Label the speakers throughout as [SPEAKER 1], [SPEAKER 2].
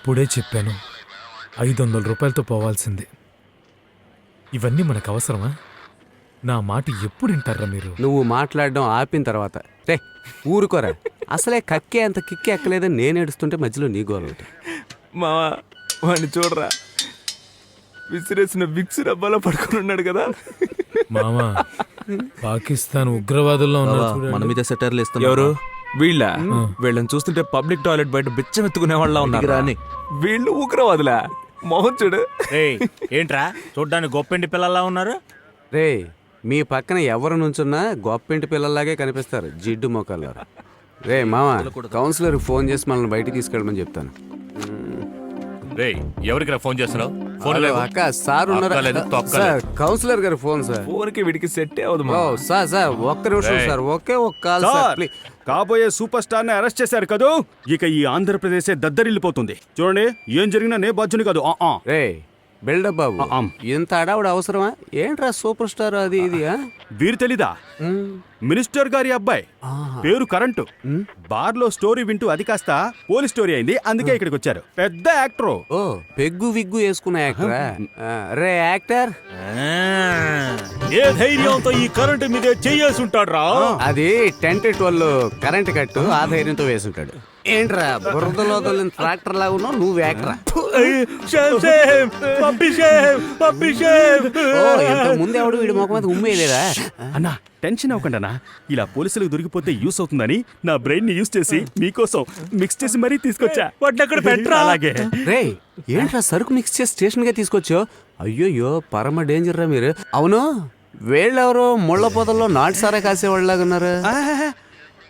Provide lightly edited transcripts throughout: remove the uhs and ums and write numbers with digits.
[SPEAKER 1] అప్పుడే చెప్పాను 500 రూపాయలతో పోవాల్సిందే. ఇవన్నీ మనకు అవసరమా? నా మాట ఎప్పుడు వింటారా మీరు?
[SPEAKER 2] నువ్వు మాట్లాడడం ఆపిన తర్వాత రే ఊరుకోరా, అసలే కక్కే అంత కిక్కే ఎక్కలేదని నేను ఏడుస్తుంటే మధ్యలో నీ గోల ఒకటి.
[SPEAKER 3] మావా వాడిని చూడరా, విసిరేసిన విక్స్ డబ్బాలో పడుకుని ఉన్నాడు కదా.
[SPEAKER 1] మామా, పాకిస్తాన్ ఉగ్రవాదుల్లో ఉన్నారు చూడండి.
[SPEAKER 4] మన మీద సెటర్లు ఇస్తున్నారు.
[SPEAKER 3] ఎవరు వీళ్ళ? వీళ్ళని చూస్తుంటే పబ్లిక్ టాయిలెట్ బయట బిచ్చం ఎత్తుకునే వాళ్ళ ఉన్నారు. వీళ్ళు ఉగ్రవాదులా? మొహం చూడు.
[SPEAKER 5] ఏంట్రా చూడ్డానికి గొప్పింటి పిల్లల్లా ఉన్నారు?
[SPEAKER 2] రే మీ పక్కన ఎవరు నుంచున్నా గొప్పింటి పిల్లల్లాగే కనిపిస్తారు జిడ్డు మొక్కల్లో. రే మామ, కౌన్సిలర్కి ఫోన్ చేసి మనల్ని బయటికి తీసుకెళ్ళమని చెప్తాను.
[SPEAKER 6] రేయ్, ఎవరికి ఫోన్ చేస్తున్నావు?
[SPEAKER 2] హలో అక్క, సార్ ఉన్నారా? సార్ కౌన్సిలర్ గారు ఫోన్ సార్.
[SPEAKER 3] ఫోన్ కి వీడికి సెట్ అవ్వదు.
[SPEAKER 2] ఓ సార్ సార్ ఒక్క నిమిషం సార్, ఒకే ఒక్క కాల్ సార్ ప్లీజ్.
[SPEAKER 7] కాబోయే సూపర్ స్టార్ ని అరెస్ట్ చేశారు కదూ, ఇక ఈ ఆంధ్రప్రదేశ్ దద్దరిల్లిపోతుంది. చూడండి, ఏం జరిగినా నే బాధ్యుని కాదు.
[SPEAKER 2] రే బిల్డప్ బాబు, ఇంత అడావుడు అవసరమా? ఏంట్రా సూపర్ స్టార్ అది ఇది?
[SPEAKER 7] వీరు తెలీదా? మినిస్టర్ గారి అబ్బాయి, పేరు కరెంటు. బార్ లో స్టోరీ వింటూ అది కాస్త పోలీస్ స్టోరీ అయింది, అందుకే ఇక్కడికి వచ్చారు. పెద్ద యాక్టర్.
[SPEAKER 2] ఓ పెగ్గు విగ్గు వేసుకున్న యాక్టరా? రే యాక్టర్,
[SPEAKER 5] ఏ ధైర్యంతో ఈ కరెంటు మీదే చెయ్యేసి ఉంటాడు రా?
[SPEAKER 2] అది 10-12 కరెంట్ కట్టు, ఆ ధైర్యంతో వేసుంటాడు. ఏంట్రా బురదలో ట్రాక్టర్ లాగా ఉన్నావు నువ్వు యాక్టరా? ముందు ఎవడు వీడి ముఖం మీద ఉమ్మేయలేదా?
[SPEAKER 7] అన్నా టెన్షన్ అవ్వకుండా, ఇలా పోలీసులకు దొరికిపోతే యూస్ అవుతుందని నా బ్రెయిన్ ని యూస్ చేసి మీకోసం మిక్స్ చేసి మరీ తీసుకొచ్చా. అలాగే.
[SPEAKER 2] రే ఏంట్రా సరుకు మిక్స్ చేసి స్టేషన్ గా తీసుకొచ్చో? అయ్యోయ్యో పరమ డేంజర్ రా మీరు. అవును వీళ్ళెవరో ముళ్ళ పొదల్లో నాటు సారా కాసేవాళ్ళలాగా ఉన్నారు.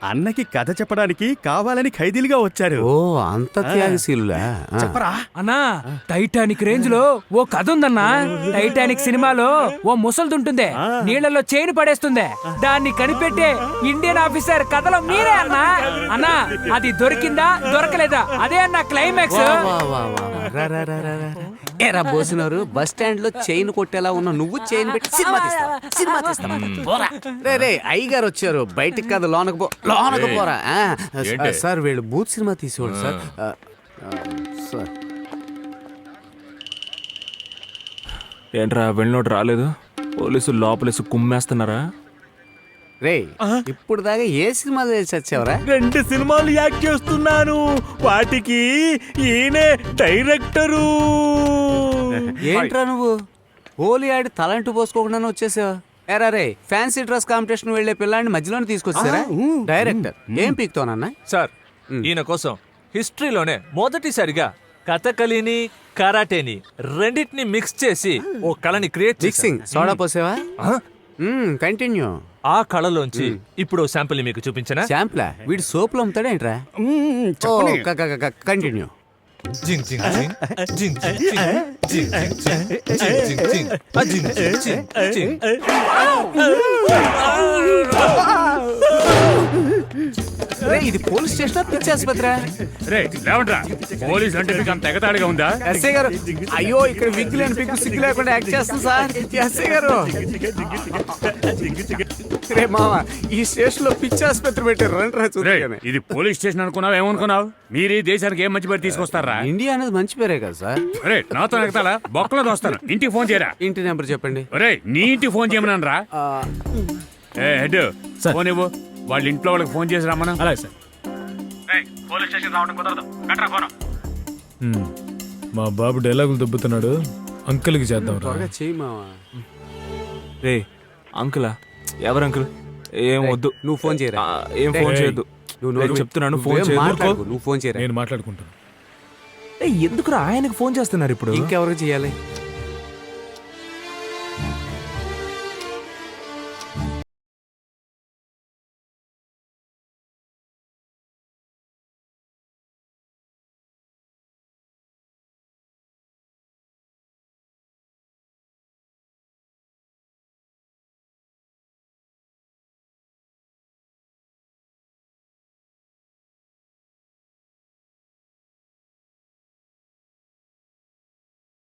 [SPEAKER 7] అన్నకి కథ చెప్పడానికి కావాలని ఖైదీలుగా వచ్చారు.
[SPEAKER 2] ఓ అంత త్యాగశీలులా?
[SPEAKER 7] చెప్పరా
[SPEAKER 8] అన్నా, టైటానిక్ రేంజ్ లో ఓ కథ ఉందన్నా. టైటానిక్ సినిమాలో ఓ ముసల్దుంటుంది, నీళ్లలో చైన్ పడేస్తుంది, దాన్ని కనిపెట్టే ఇండియన్ ఆఫీసర్ కథలో మీరే అన్నా. అన్నా అది దొరికిందా దొరకలేదా అదే అన్న క్లైమాక్స్.
[SPEAKER 2] ఏరా బోసినారు, బస్ స్టాండ్ లో చైన్ కొట్టేలా ఉన్న నువ్వు చైన్ పెట్టి సినిమా తీస్తావా? రే రే అయ్యగారు వచ్చారు, బయటికి కాదు లోనకు పో, లోనకు పోరా. సార్ వీళ్ళు బూత్ సినిమా తీసేవాడు సార్. సార్
[SPEAKER 3] ఏంట్రా వెళ్ళినోడు రాలేదు? పోలీసులు లోపలేసి కుమ్మేస్తున్నారా?
[SPEAKER 2] రే ఇప్పుడు దాకా ఏ సినిమా చచ్చావరా?
[SPEAKER 5] 2 సినిమాలు యాక్ట్ చేస్తున్నాను, వాటికి ఈయనే డైరెక్టరు.
[SPEAKER 2] ఏంట్రా నువ్వు హోలీ ఆడి తలంటూ పోసుకోకుండానే వచ్చేసావా? ఎరా రే ఫ్యాన్సీ డ్రెస్ కాంపిటీషన్ వెళ్లే పిల్లాడిని మధ్యలోనే తీసుకొచ్చారా? డైరెక్టర్ ఏం పీక్తోనన్నా?
[SPEAKER 9] సార్ ఈయన కోసం హిస్టరీలోనే మొదటిసారిగా కథకళిని కరాటేని రెండింటిని మిక్స్ చేసి ఓ కళని క్రియేట్
[SPEAKER 2] మిక్సింగ్ సోడా పోసేవా? కంటిన్యూ.
[SPEAKER 9] ఆ కళలోంచి ఇప్పుడు శాంపుల్ మీకు చూపించనా?
[SPEAKER 2] శాంపులా? వీడు సోపులు అమ్ముతాడేంట్రా? కంటిన్యూ.
[SPEAKER 9] జింగ్ జింగ్ జింగ్ జింగ్ జింగ్ జింగ్ జింగ్ జింగ్ జింగ్.
[SPEAKER 2] రే ఇది పోలీస్ స్టేషన్ పిచ్చి ఆసుపత్రి?
[SPEAKER 7] పోలీస్ అంటే మీకు అంత ఎగతాళిగా ఉందా?
[SPEAKER 2] ఎస్ఐ గారు అయ్యో ఇక్కడ విగ్గు లేని పిగ్గు సిగ్గు లేకుండా యాక్ట్ చేస్తాం సార్. ఎస్ఐ గారు రే మామ ఈ స్టేషన్ లో పిచ్చి ఆసుపత్రి పెట్టారు, రండి రా చూద్దాం.
[SPEAKER 7] ఇది పోలీస్ స్టేషన్ అనుకున్నావు, ఏమనుకున్నావు? మీరు దేశానికి ఏం మంచి పేరు తీసుకొస్తారా?
[SPEAKER 2] ఇండియా అనేది మంచి పేరే కదా సార్.
[SPEAKER 7] అరే నాతో ఎగతాలా? బొక్కలో దోస్తాను. ఇంటికి ఫోన్ చేయరా?
[SPEAKER 2] ఇంటి నెంబర్ చెప్పండి.
[SPEAKER 7] ఒరే నీ ఇంటికి ఫోన్ చేయమన్నాను రా. హెడ్ ఫోన్ ఇవ్వు, వాళ్ళ ఇంట్లో వాళ్ళకి ఫోన్ చేసి రమ్మను.
[SPEAKER 1] అలాగే సార్.
[SPEAKER 7] పోలీస్ స్టేషన్ రావడం కుదరదు, కట్రా ఫోన్.
[SPEAKER 1] మా బాబు డైలాగులు దొబ్బుతున్నాడు, అంకుల్కి చేద్దాం రా.
[SPEAKER 2] త్వరగా చెయ్యి మామ.
[SPEAKER 3] రే అంకులా? ఎవరు అంకుల్? ఏం వద్దు,
[SPEAKER 2] నువ్వు ఫోన్ చేయరా?
[SPEAKER 3] ఏం ఫోన్ చేయొద్దు.
[SPEAKER 2] నువ్వు
[SPEAKER 3] చెప్తున్నాను ఫోన్ చేయదు.
[SPEAKER 2] నువ్వు ఫోన్ చేయరా?
[SPEAKER 1] నేను మాట్లాడుకుంటాను.
[SPEAKER 3] ఎందుకురా ఆయనకు ఫోన్ చేస్తున్నారు ఇప్పుడు?
[SPEAKER 2] ఇంకెవరికి చేయాలి?